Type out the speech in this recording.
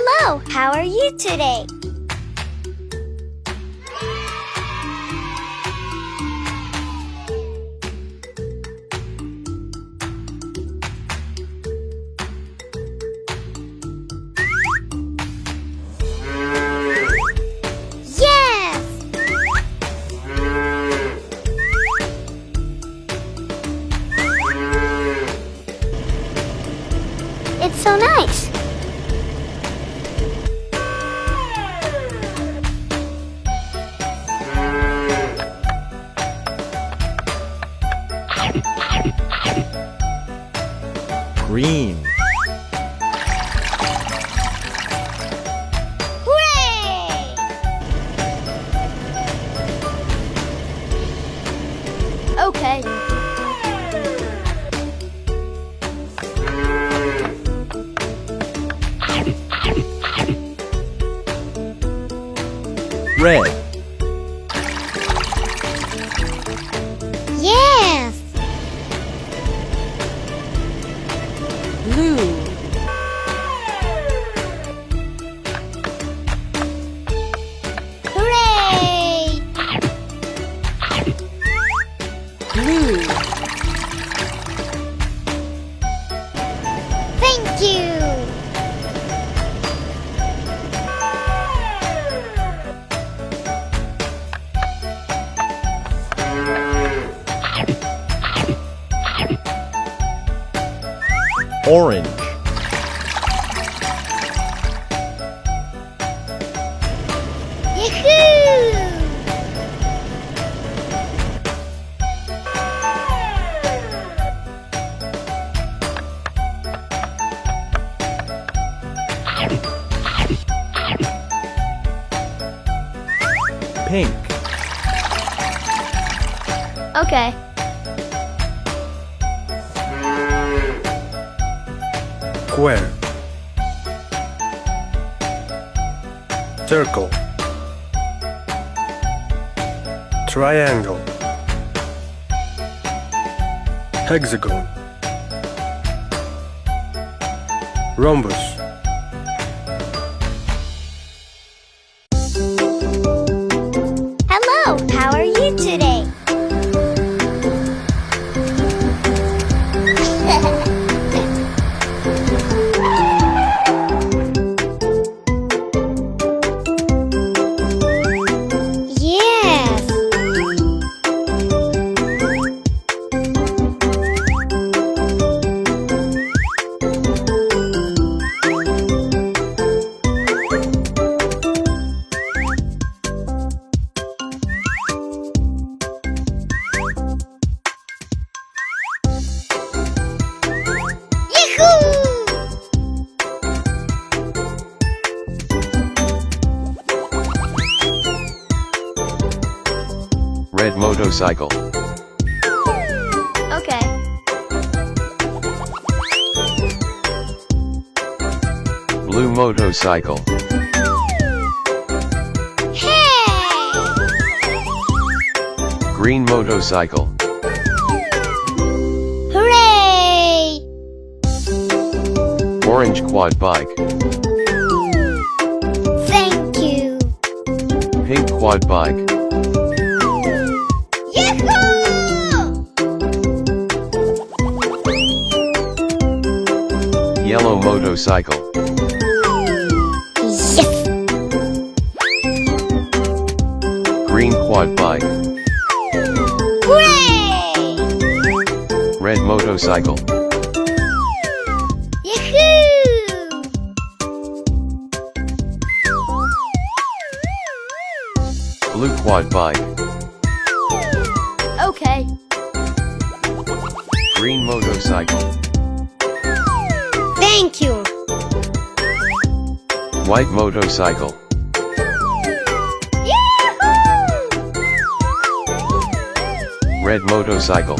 Hello, how are you today? Yes! It's so nice. Green. Hooray! Okay. Red. Yes! Blue. Hooray! Blue. Thank you! Orange. Yahoo! Pink. Okay. Square. Circle. Triangle. Hexagon. Rhombus. Hello, how are you today? Yes! Yahoo! Red motorcycle. Okay. Blue motorcycle. Hey! Green motorcycle. Hooray! Orange quad bike. Thank you! Pink quad bike. Yahoo! Yellow motorcycle. Yes! Green quad bike. Hooray! Red motorcycle. Yahoo! Blue quad bike. Okay. Green motorcycle. Thank you! White motorcycle. Yahoo! Red motorcycle.